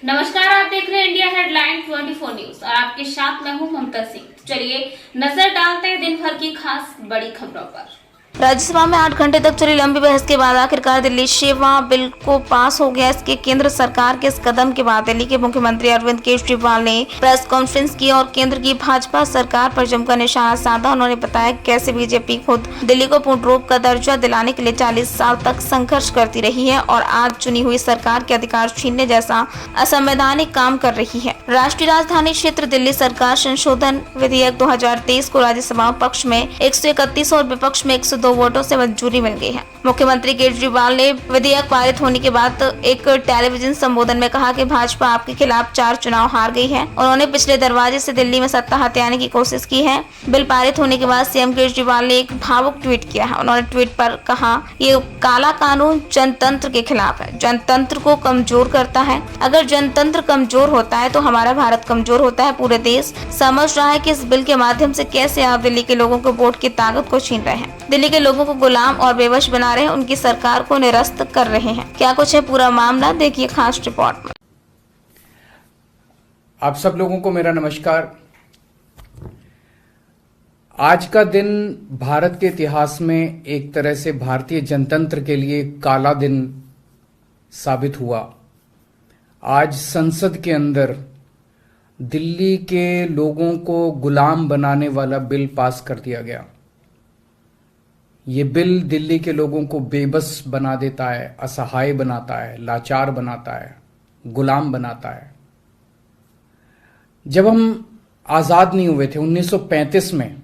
नमस्कार, आप देख रहे हैं इंडिया हेडलाइन 24 न्यूज और आपके साथ मैं हूं ममता सिंह। चलिए नजर डालते हैं दिन भर की खास बड़ी खबरों पर। राज्यसभा में 8 घंटे तक चली लंबी बहस के बाद आखिरकार दिल्ली सेवा बिल को पास हो गया। इसके केंद्र सरकार के इस कदम के बाद दिल्ली के मुख्यमंत्री अरविंद केजरीवाल ने प्रेस कॉन्फ्रेंस की और केंद्र की भाजपा सरकार पर जमकर निशाना साधा। उन्होंने बताया कैसे बीजेपी खुद दिल्ली को पूर्ण रूप का दर्जा दिलाने के लिए 40 साल तक संघर्ष करती रही है और आज चुनी हुई सरकार के अधिकार छीनने जैसा असंवैधानिक काम कर रही है। राष्ट्रीय राजधानी क्षेत्र दिल्ली सरकार संशोधन विधेयक 2023 को राज्यसभा पक्ष में 131 और विपक्ष में 102 वोटों से मंजूरी मिल गई है। मुख्यमंत्री केजरीवाल ने विधेयक पारित होने के बाद एक टेलीविजन संबोधन में कहा कि भाजपा आपके खिलाफ 4 चुनाव हार गई है। उन्होंने पिछले दरवाजे से दिल्ली में सत्ता हथियाने की कोशिश की है। बिल पारित होने के बाद सीएम केजरीवाल ने एक भावुक ट्वीट किया है। उन्होंने ट्वीट पर कहा, ये काला कानून जनतंत्र के खिलाफ है, जनतंत्र को कमजोर करता है। अगर जनतंत्र कमजोर होता है तो हमारा भारत कमजोर होता है। पूरे देश समझ रहा है कि इस बिल के माध्यम से कैसे आप दिल्ली के लोगों को वोट की ताकत को छीन रहे हैं, दिल्ली के लोगों को गुलाम और बेवश बना रहे हैं, उनकी सरकार को निरस्त कर रहे हैं। क्या कुछ है पूरा मामला, देखिए खास रिपोर्ट में। आप सब लोगों को मेरा नमस्कार। आज का दिन भारत के इतिहास में एक तरह से भारतीय जनतंत्र के लिए काला दिन साबित हुआ। आज संसद के अंदर दिल्ली के लोगों को गुलाम बनाने वाला बिल पास कर दिया गया। ये बिल दिल्ली के लोगों को बेबस बना देता है, असहाय बनाता है, लाचार बनाता है, गुलाम बनाता है। जब हम आजाद नहीं हुए थे 1935 में,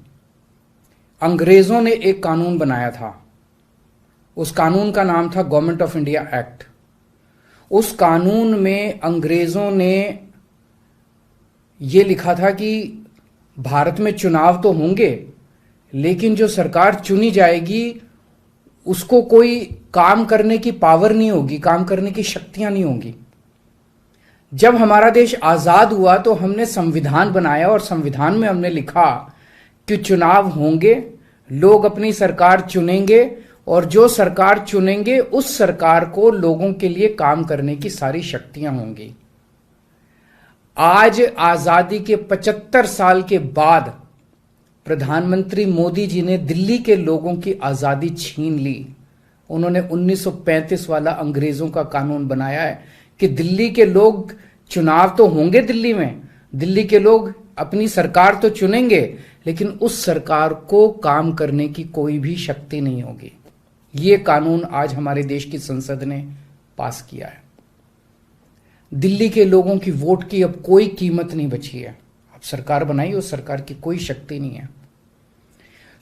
अंग्रेजों ने एक कानून बनाया था। उस कानून का नाम था गवर्नमेंट ऑफ इंडिया एक्ट। उस कानून में अंग्रेजों ने ये लिखा था कि भारत में चुनाव तो होंगे, लेकिन जो सरकार चुनी जाएगी उसको कोई काम करने की पावर नहीं होगी, काम करने की शक्तियां नहीं होंगी। जब हमारा देश आजाद हुआ तो हमने संविधान बनाया और संविधान में हमने लिखा कि चुनाव होंगे, लोग अपनी सरकार चुनेंगे और जो सरकार चुनेंगे उस सरकार को लोगों के लिए काम करने की सारी शक्तियां होंगी। आज आजादी के 75 साल के बाद प्रधानमंत्री मोदी जी ने दिल्ली के लोगों की आजादी छीन ली। उन्होंने 1935 वाला अंग्रेजों का कानून बनाया है कि दिल्ली के लोग चुनाव तो होंगे, दिल्ली के लोग अपनी सरकार तो चुनेंगे, लेकिन उस सरकार को काम करने की कोई भी शक्ति नहीं होगी। ये कानून आज हमारे देश की संसद ने पास किया है। दिल्ली के लोगों की वोट की अब कोई कीमत नहीं बची है। अब सरकार बनाई, उस सरकार की कोई शक्ति नहीं है।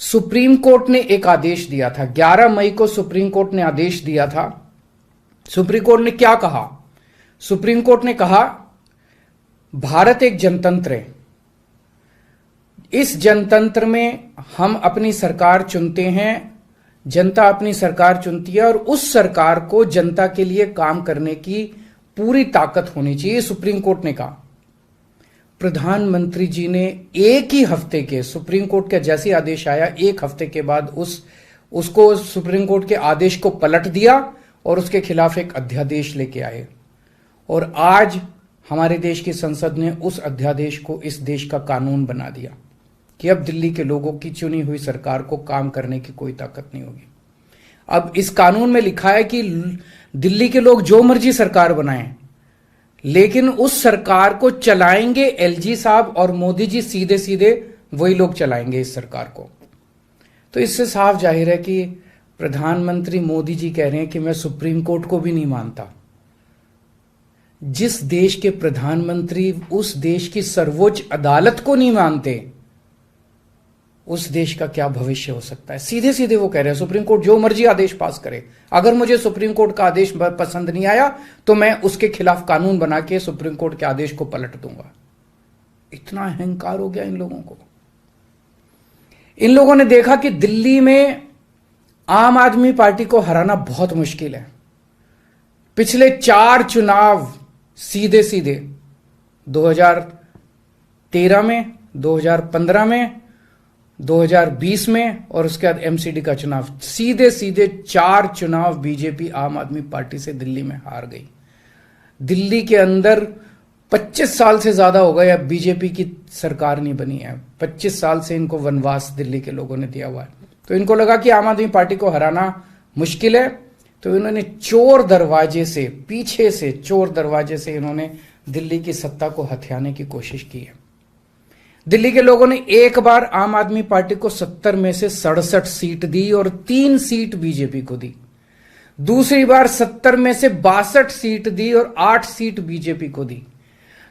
सुप्रीम कोर्ट ने एक आदेश दिया था, 11 मई को सुप्रीम कोर्ट ने आदेश दिया था। सुप्रीम कोर्ट ने क्या कहा? सुप्रीम कोर्ट ने कहा भारत एक जनतंत्र है। इस जनतंत्र में हम अपनी सरकार चुनते हैं, जनता अपनी सरकार चुनती है और उस सरकार को जनता के लिए काम करने की पूरी ताकत होनी चाहिए, सुप्रीम कोर्ट ने कहा। प्रधानमंत्री जी ने एक ही हफ्ते के, सुप्रीम कोर्ट का जैसे आदेश आया, एक हफ्ते के बाद उसको सुप्रीम कोर्ट के आदेश को पलट दिया और उसके खिलाफ एक अध्यादेश लेके आए। और आज हमारे देश की संसद ने उस अध्यादेश को इस देश का कानून बना दिया कि अब दिल्ली के लोगों की चुनी हुई सरकार को काम करने की कोई ताकत नहीं होगी। अब इस कानून में लिखा है कि दिल्ली के लोग जो मर्जी सरकार बनाएं, लेकिन उस सरकार को चलाएंगे एलजी साहब और मोदी जी, सीधे सीधे वही लोग चलाएंगे इस सरकार को। तो इससे साफ जाहिर है कि प्रधानमंत्री मोदी जी कह रहे हैं कि मैं सुप्रीम कोर्ट को भी नहीं मानता। जिस देश के प्रधानमंत्री उस देश की सर्वोच्च अदालत को नहीं मानते, उस देश का क्या भविष्य हो सकता है? सीधे सीधे वो कह रहे हैं सुप्रीम कोर्ट जो मर्जी आदेश पास करे, अगर मुझे सुप्रीम कोर्ट का आदेश पसंद नहीं आया तो मैं उसके खिलाफ कानून बना के सुप्रीम कोर्ट के आदेश को पलट दूंगा। इतना अहंकार हो गया इन लोगों को। इन लोगों ने देखा कि दिल्ली में आम आदमी पार्टी को हराना बहुत मुश्किल है। पिछले 4 चुनाव सीधे सीधे 2013 में, 2015 में, 2020 में और उसके बाद एमसीडी का चुनाव, सीधे सीधे 4 चुनाव बीजेपी आम आदमी पार्टी से दिल्ली में हार गई। दिल्ली के अंदर 25 साल से ज्यादा हो गए, अब बीजेपी की सरकार नहीं बनी है। 25 साल से इनको वनवास दिल्ली के लोगों ने दिया हुआ है। तो इनको लगा कि आम आदमी पार्टी को हराना मुश्किल है, तो इन्होंने चोर दरवाजे से, पीछे से चोर दरवाजे से इन्होंने दिल्ली की सत्ता को हथियाने की कोशिश की है। दिल्ली के लोगों ने एक बार आम आदमी पार्टी को 70 में से 67 सीट दी और 3 सीट बीजेपी को दी। दूसरी बार 70 में से 62 सीट दी और 8 सीट बीजेपी को दी।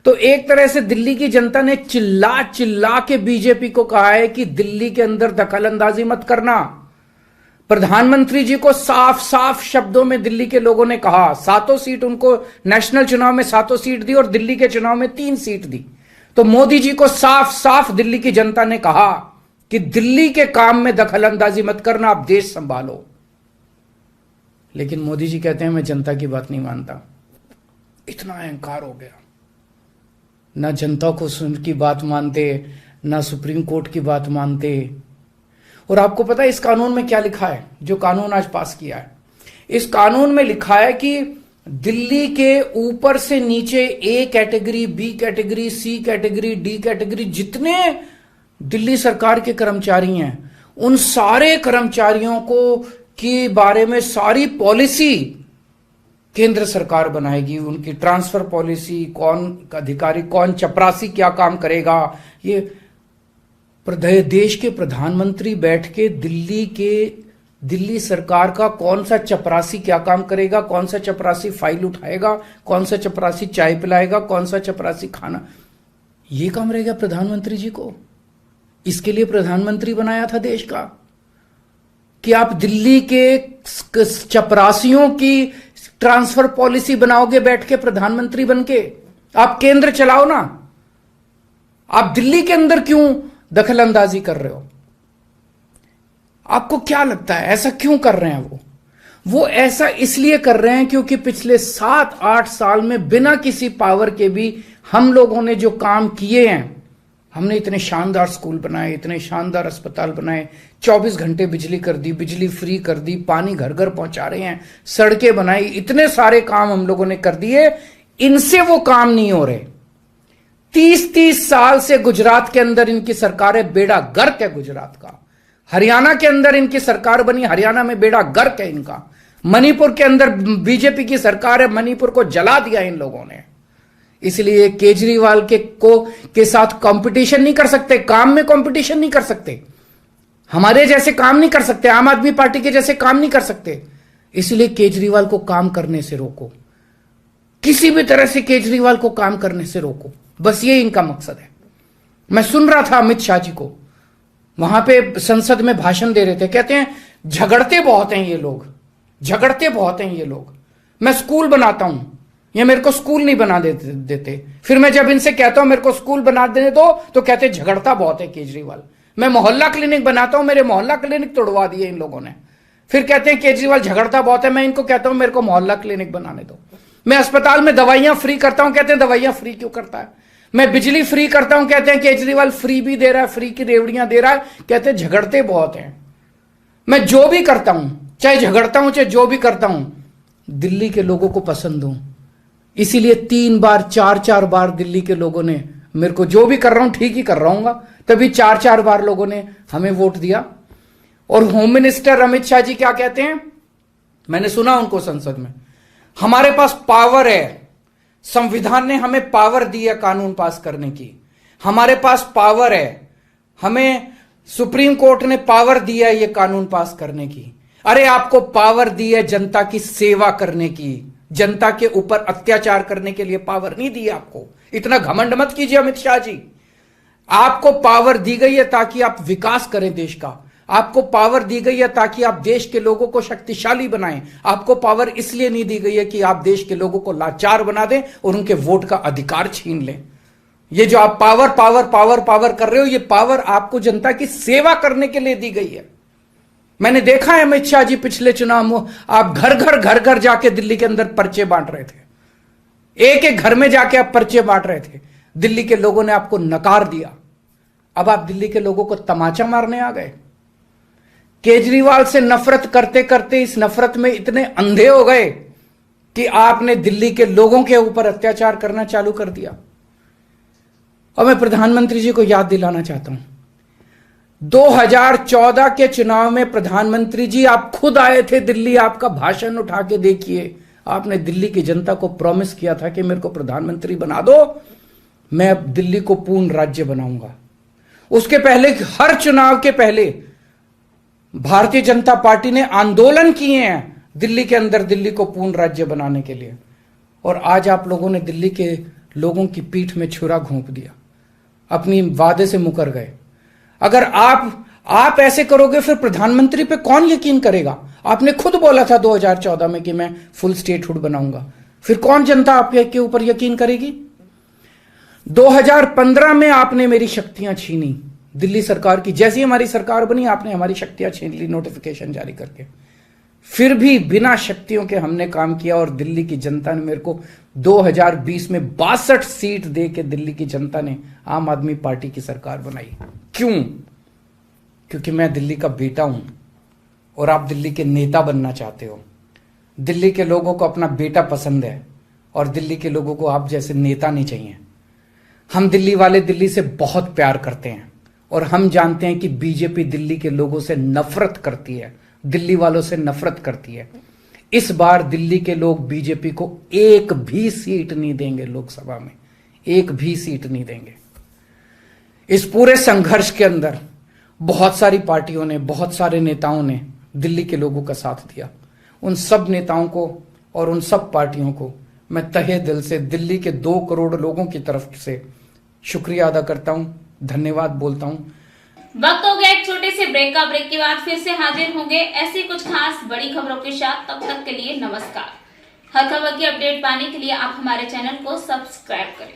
तो एक तरह से दिल्ली की जनता ने चिल्ला चिल्ला के बीजेपी को कहा है कि दिल्ली के अंदर दखलंदाजी मत करना। प्रधानमंत्री जी को साफ साफ शब्दों में दिल्ली के लोगों ने कहा, 7 सीट उनको नेशनल चुनाव में 7 सीट दी और दिल्ली के चुनाव में 3 सीट दी। तो मोदी जी को साफ साफ दिल्ली की जनता ने कहा कि दिल्ली के काम में दखलंदाजी मत करना, आप देश संभालो। लेकिन मोदी जी कहते हैं मैं जनता की बात नहीं मानता। इतना अहंकार हो गया, ना जनता को की बात मानते, ना सुप्रीम कोर्ट की बात मानते। और आपको पता है इस कानून में क्या लिखा है, जो कानून आज पास किया है? इस कानून में लिखा है कि दिल्ली के ऊपर से नीचे A category, B category, C category, D category, जितने दिल्ली सरकार के कर्मचारी हैं, उन सारे कर्मचारियों को के बारे में सारी पॉलिसी केंद्र सरकार बनाएगी। उनकी ट्रांसफर पॉलिसी, कौन अधिकारी, कौन चपरासी क्या काम करेगा, ये देश के प्रधानमंत्री बैठ के दिल्ली सरकार का कौन सा चपरासी क्या काम करेगा, कौन सा चपरासी फाइल उठाएगा, कौन सा चपरासी चाय पिलाएगा, कौन सा चपरासी खाना, ये काम रहेगा प्रधानमंत्री जी को। इसके लिए प्रधानमंत्री बनाया था देश का कि आप दिल्ली के चपरासियों की ट्रांसफर पॉलिसी बनाओगे बैठ के प्रधानमंत्री बनके। आप केंद्र चलाओ ना, आप दिल्ली के अंदर क्यों दखल अंदाजी कर रहे हो? आपको क्या लगता है ऐसा क्यों कर रहे हैं? वो ऐसा इसलिए कर रहे हैं क्योंकि पिछले 7-8 साल में बिना किसी पावर के भी हम लोगों ने जो काम किए हैं, हमने इतने शानदार स्कूल बनाए, इतने शानदार अस्पताल बनाए, 24 घंटे बिजली कर दी, बिजली फ्री कर दी, पानी घर घर पहुंचा रहे हैं, सड़कें बनाई, इतने सारे काम हम लोगों ने कर दिए। इनसे वो काम नहीं हो रहे। 30-30 साल से गुजरात के अंदर इनकी सरकार है, बेड़ा गर्क है गुजरात का। हरियाणा के अंदर इनकी सरकार बनी, हरियाणा में बेड़ा गर्क है इनका। मणिपुर के अंदर बीजेपी की सरकार है, मणिपुर को जला दिया इन लोगों ने। इसलिए केजरीवाल के साथ कंपटीशन नहीं कर सकते, काम में कंपटीशन नहीं कर सकते, हमारे जैसे काम नहीं कर सकते, आम आदमी पार्टी के जैसे काम नहीं कर सकते। इसलिए केजरीवाल को काम करने से रोको, किसी भी तरह से केजरीवाल को काम करने से रोको, बस ये इनका मकसद है। मैं सुन रहा था अमित शाह जी को, वहां पे संसद में भाषण दे रहे थे, कहते हैं झगड़ते बहुत हैं ये लोग, झगड़ते बहुत हैं ये लोग। मैं स्कूल बनाता हूं, ये मेरे को स्कूल नहीं बना देते। फिर मैं जब इनसे कहता हूं मेरे को स्कूल बना देने दो, तो कहते झगड़ता बहुत है केजरीवाल। मैं मोहल्ला क्लिनिक बनाता हूं, मेरे मोहल्ला क्लिनिक तोड़वा दिए इन लोगों ने। फिर कहते हैं केजरीवाल झगड़ता बहुत है। मैं इनको कहता हूं मेरे को मोहल्ला क्लिनिक बनाने दो। मैं अस्पताल में दवाइयां फ्री करता हूं, कहते हैं दवाइयां फ्री क्यों करता है। मैं बिजली फ्री करता हूं, कहते हैं केजरीवाल फ्री भी दे रहा है, फ्री की रेवड़ियां दे रहा है, कहते हैं झगड़ते बहुत हैं। मैं जो भी करता हूं, चाहे झगड़ता हूं चाहे जो भी करता हूं, दिल्ली के लोगों को पसंद हूं। इसीलिए 3 बार 4-4 बार दिल्ली के लोगों ने मेरे को, जो भी कर रहा हूं ठीक ही कर रहा हूंगा, तभी 4-4 बार लोगों ने हमें वोट दिया। और होम मिनिस्टर अमित शाह जी क्या कहते हैं, मैंने सुना उनको संसद में, हमारे पास पावर है, संविधान ने हमें पावर दी है कानून पास करने की, हमारे पास पावर है, हमें सुप्रीम कोर्ट ने पावर दिया है ये कानून पास करने की। अरे आपको पावर दी है जनता की सेवा करने की, जनता के ऊपर अत्याचार करने के लिए पावर नहीं दी है आपको। इतना घमंड मत कीजिए अमित शाह जी। आपको पावर दी गई है ताकि आप विकास करें देश का, आपको पावर दी गई है ताकि आप देश के लोगों को शक्तिशाली बनाएं। आपको पावर इसलिए नहीं दी गई है कि आप देश के लोगों को लाचार बना दें और उनके वोट का अधिकार छीन लें। ये जो आप पावर पावर पावर पावर कर रहे हो, ये पावर आपको जनता की सेवा करने के लिए दी गई है। मैंने देखा है अमित शाह जी पिछले चुनाव में आप घर घर जाके दिल्ली के अंदर पर्चे बांट रहे थे, एक एक घर में जाके आप पर्चे बांट रहे थे। दिल्ली के लोगों ने आपको नकार दिया। अब आप दिल्ली के लोगों को तमाचा मारने आ गए। केजरीवाल से नफरत करते करते इस नफरत में इतने अंधे हो गए कि आपने दिल्ली के लोगों के ऊपर अत्याचार करना चालू कर दिया। और मैं प्रधानमंत्री जी को याद दिलाना चाहता हूं, 2014 के चुनाव में प्रधानमंत्री जी आप खुद आए थे दिल्ली, आपका भाषण उठा के देखिए। आपने दिल्ली की जनता को प्रॉमिस किया था कि मेरे को प्रधानमंत्री बना दो, मैं अब दिल्ली को पूर्ण राज्य बनाऊंगा। उसके पहले, हर चुनाव के पहले भारतीय जनता पार्टी ने आंदोलन किए हैं दिल्ली के अंदर दिल्ली को पूर्ण राज्य बनाने के लिए। और आज आप लोगों ने दिल्ली के लोगों की पीठ में छुरा घोंप दिया, अपनी वादे से मुकर गए। अगर आप ऐसे करोगे फिर प्रधानमंत्री पे कौन यकीन करेगा? आपने खुद बोला था 2014 में कि मैं फुल स्टेटहुड बनाऊंगा, फिर कौन जनता आपके ऊपर यकीन करेगी? 2015 में आपने मेरी शक्तियां छीनी दिल्ली सरकार की। जैसी हमारी सरकार बनी आपने हमारी शक्तियां छीन ली नोटिफिकेशन जारी करके। फिर भी बिना शक्तियों के हमने काम किया और दिल्ली की जनता ने मेरे को 2020 में 62 सीट दे के दिल्ली की जनता ने आम आदमी पार्टी की सरकार बनाई। क्यों? क्योंकि मैं दिल्ली का बेटा हूं और आप दिल्ली के नेता बनना चाहते हो। दिल्ली के लोगों को अपना बेटा पसंद है और दिल्ली के लोगों को आप जैसे नेता नहीं चाहिए। हम दिल्ली वाले दिल्ली से बहुत प्यार करते हैं और हम जानते हैं कि बीजेपी दिल्ली के लोगों से नफरत करती है, दिल्ली वालों से नफरत करती है। इस बार दिल्ली के लोग बीजेपी को एक भी सीट नहीं देंगे, लोकसभा में एक भी सीट नहीं देंगे। इस पूरे संघर्ष के अंदर बहुत सारी पार्टियों ने, बहुत सारे नेताओं ने दिल्ली के लोगों का साथ दिया। उन सब नेताओं को और उन सब पार्टियों को मैं तहे दिल से दिल्ली के 2 करोड़ लोगों की तरफ से शुक्रिया अदा करता हूं, धन्यवाद बोलता हूं। वक्त हो गया एक छोटे से ब्रेक का। ब्रेक के बाद फिर से हाजिर होंगे ऐसी कुछ खास बड़ी खबरों के साथ। तब तक के लिए नमस्कार। हर खबर की अपडेट पाने के लिए आप हमारे चैनल को सब्सक्राइब करें।